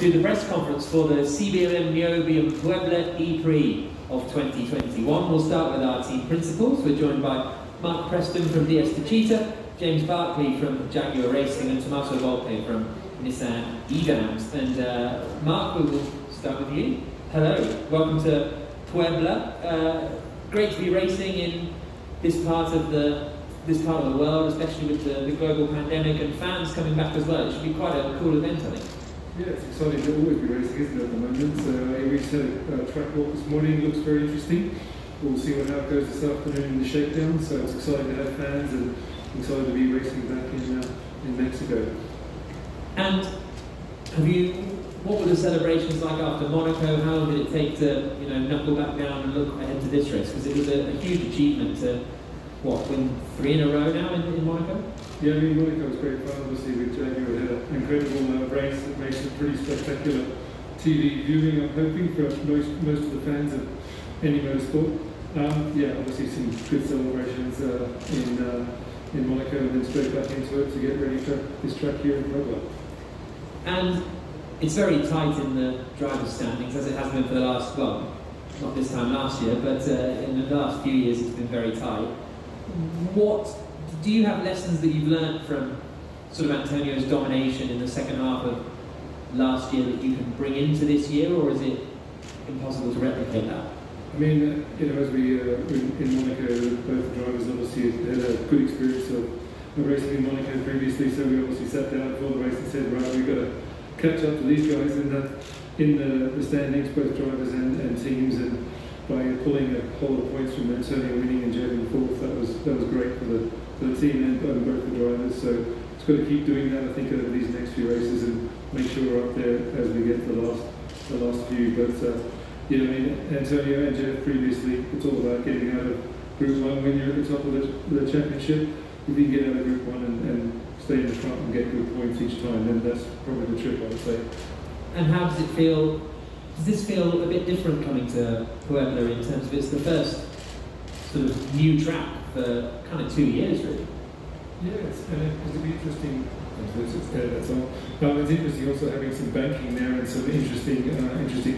to the press conference for the CBLM Niobium Puebla E-Prix of 2021. We'll start with our team principals. We're joined by Mark Preston from Techeetah, James Barclay from Jaguar Racing, and Tommaso Volpe from Nissan e.dams. And Mark, we will start with you. Hello, welcome to Puebla. Great to be racing in this part of the world, especially with the global pandemic and fans coming back as well. It should be quite a cool event, I think. Yeah, it's exciting to always be racing, isn't it, at the moment? So we had a track walk this morning, looks very interesting. We'll see how it goes this afternoon in the shakedown, so it's exciting to have fans and excited to be racing back in Mexico. And what were the celebrations like after Monaco? How long did it take to, knuckle back down and look ahead to this race? Because it was a huge achievement to, win 3 in a row now in Monaco? Yeah, I mean, Monaco was great fun. Obviously, with Jaguar, we had an incredible race that makes it pretty spectacular TV viewing, I'm hoping, for most of the fans of any motorsport. Yeah, obviously some good celebrations in Monaco, and then straight back into it to get ready for this track here in Puebla. And it's very tight in the driver's standings, as it has been for the last, well, not this time last year, but in the last few years it's been very tight. Do you have lessons that you've learned from sort of Antonio's domination in the second half of last year that you can bring into this year, or is it impossible to replicate that? I mean, as we in Monaco, both drivers obviously had a good experience of racing in Monaco previously, so we obviously sat down before the race and said, right, we've got to catch up to these guys in the standings, both drivers and teams, and by pulling a whole lot of points from Antonio winning and Jaguar fourth, that was great for the team and both the drivers. So it's got to keep doing that, I think, over these next few races and make sure we're up there as we get to the last few. But I mean, Antonio and Jeff previously, it's all about getting out of Group 1 when you're at the top of the championship. If you can get out of Group 1 and stay in the front and get good points each time, then that's probably the trick, I would say. And how does it feel? Does this feel a bit different coming to Puebla in terms of it's the first sort of new track for kind of 2 years, really? Yeah, it'll be interesting. That's all. It's interesting also having some banking there and some interesting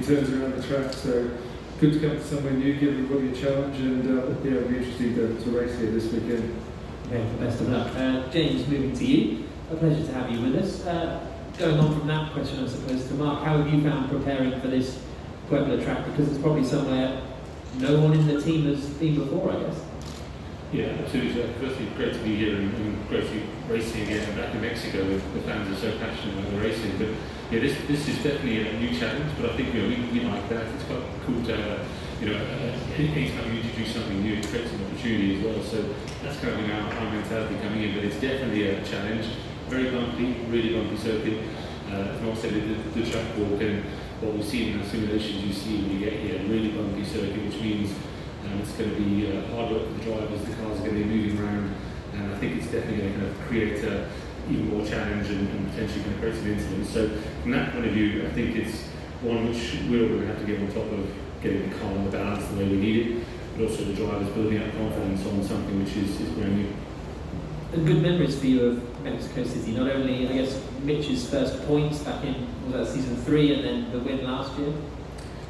turns around the track. So good to come to somewhere new, give everybody a challenge, and yeah, it'll be interesting to race here this weekend. Okay, best of luck. James, moving to you. A pleasure to have you with us. Going on from that question, I suppose, to Mark, how have you found preparing for this Puebla track? Because it's probably somewhere no one in the team has been before, I guess. Yeah, absolutely. Firstly, great to be here and great to be racing again back in Mexico. The fans are so passionate about the racing. But yeah, this is definitely a new challenge. But I think we like that. It's quite cool to have anytime you introduce something new, it creates an opportunity as well. So that's kind of our mentality coming in. But it's definitely a challenge. Very bumpy, really bumpy circuit. As Mark said, the track walk and what we've seen in the simulations you see when you get here, really bumpy circuit, which means it's going to be hard work for the drivers. The cars are going to be moving around, and I think it's definitely going to kind of create even more challenge and potentially going to create some incidents. So from that point of view, I think it's one which we're going to have to get on top of getting the car on the balance the way we need it, but also the drivers building up confidence on something which is brand new. And good memories for you of Mexico City, not only, I guess, Mitch's first points back in, was that season 3, and then the win last year?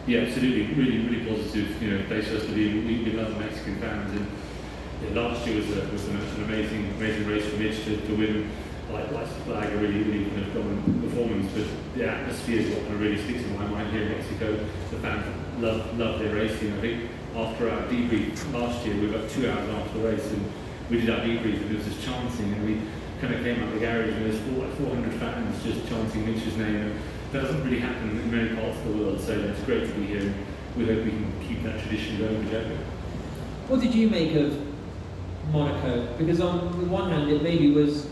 Yeah, absolutely. Really positive, place for us to be in. We love the Mexican fans, and last year was an amazing race for Mitch to win. Like the flag, a really kind of dominant performance, but the atmosphere is what kind of really sticks in my mind here in Mexico. The fans love their racing. I think after our debrief last year, we were about 2 hours after the race, and we did our debrief, and there was this chanting, and we kind of came out of the garage, and there's 400 fans just chanting Mitch's name. And that doesn't really happen in many parts of the world, so it's great to be here. We hope we can keep that tradition going with Jaguar. What did you make of Monaco? Because on the one hand, it maybe was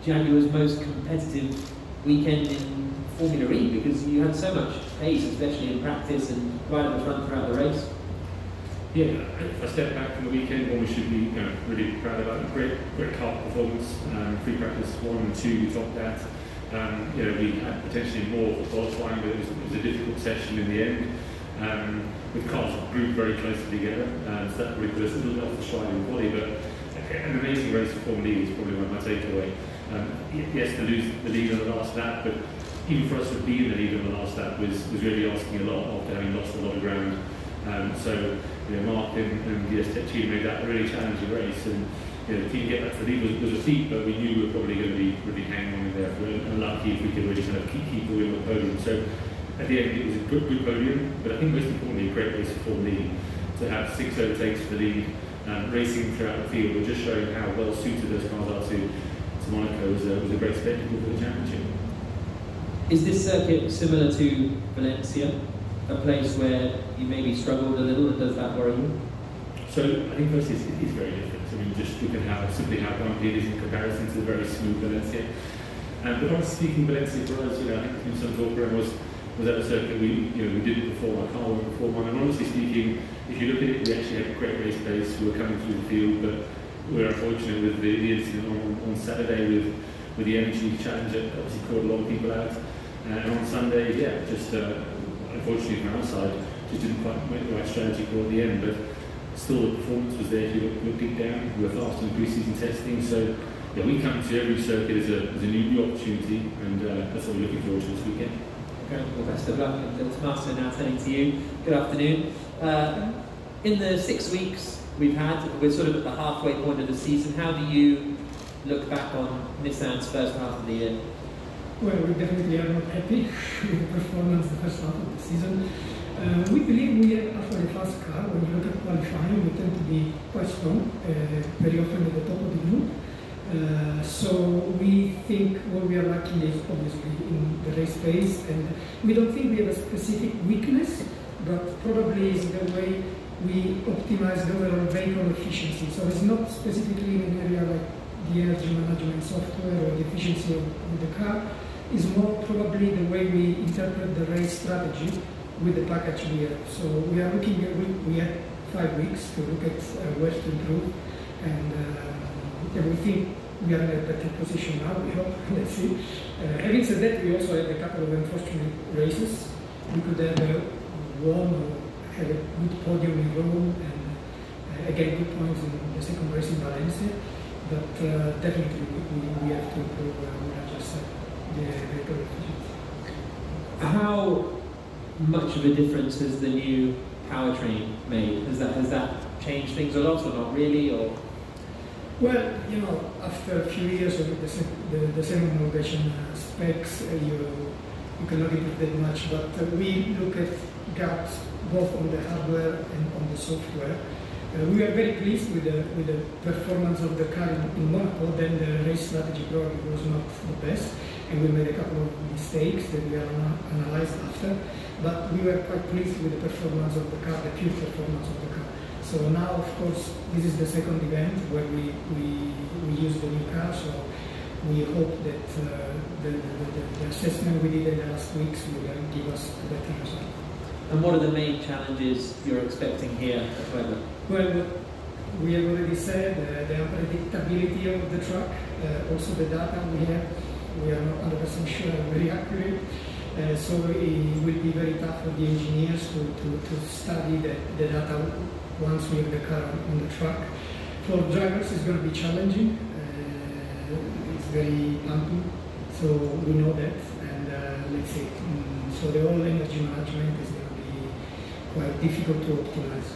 Jaguar's most competitive weekend in Formula E, because you had so much pace, especially in practice and right at the front throughout the race. Yeah, if I step back from the weekend, one we should be really proud about. Great car performance. Free practice 1 and 2, we topped that. We had potentially more for qualifying, but it was a difficult session in the end. With cars grouped very closely together, so that really put us a little bit off the stride of the body, but an amazing race for Formula E is probably my takeaway. Yes, to lose the lead on the last lap, but even for us to be in the lead on the last lap was really asking a lot after having lost a lot of ground. So Mark and Techeetah made that a really challenging race, and the team get back to the lead was a feat, but we knew we were probably going to be really hanging on in there. And lucky if we could really kind of keep the win on the podium. So at the end, it was a good podium, but I think most importantly, a great race for Formula E. To have 6 overtakes for the lead, racing throughout the field, and just showing how well suited those cars are to Monaco was a great spectacle for the championship. Is this circuit similar to Valencia, a place where you maybe struggled a little, and does that worry you? So I think first it's very different. I mean, just look at how bumpy it is in comparison to the very smooth Valencia. But honestly speaking, Valencia for us, I think in some talk around was at a circuit we did it before, our car went before one. And honestly speaking, if you look at it, we actually had a great race pace. We were coming through the field, but we were unfortunate with the incident on Saturday with the energy challenge that obviously caught a lot of people out. And on Sunday, just unfortunately from our side, just didn't quite make the right strategy for at the end. But still, the performance was there. If you look deep down, we were fast in pre-season testing. So we come to every circuit as a new opportunity, and that's what we're looking forward to this weekend. Okay, well, best of luck. And Tommaso, now turning to you. Good afternoon. In the 6 weeks we're sort of at the halfway point of the season. How do you look back on Nissan's first half of the year? Well, we definitely are not happy with the performance the first half of the season. We believe we are actually a fast car. When you look at qualifying, we tend to be quite strong, very often at the top of the group. So we think what we are lacking is obviously in the race pace, and we don't think we have a specific weakness, but probably is the way we optimize the overall vehicle efficiency. So it's not specifically in an area like the energy management software or the efficiency of the car. It's more probably the way we interpret the race strategy with the package we have. So we are looking at, we had 5 weeks to look at where to improve, and we think we are in a better position now, we hope. Let's see. Having said that, we also had a couple of unfortunate races. We could have won or had a good podium in Rome, and again good points in the second race in Valencia. But definitely we have to improve, what I just said, the vehicle efficiency. How much of a difference has the new powertrain made? Has that changed things a lot, or not really? Or well, after a few years of the same homologation specs, you cannot improve that much. But we look at gaps both on the hardware and on the software. We are very pleased with the performance of the car in Monaco. Then the race strategy probably was not the best, and we made a couple of mistakes that we analyzed after. But we were quite pleased with the performance of the car, the pure performance of the car. So now, of course, this is the second event where we use the new car. So we hope that the assessment we did in the last weeks will give us a better result. And what are the main challenges you're expecting here at Puebla? Well, we have already said the unpredictability of the track, also the data we are not 100% sure very accurate. So it will be very tough for the engineers to study the data once we have the car on the track. For drivers, it's going to be challenging. It's very bumpy, so we know that. And let's see. So the whole energy management is going to be quite difficult to optimize.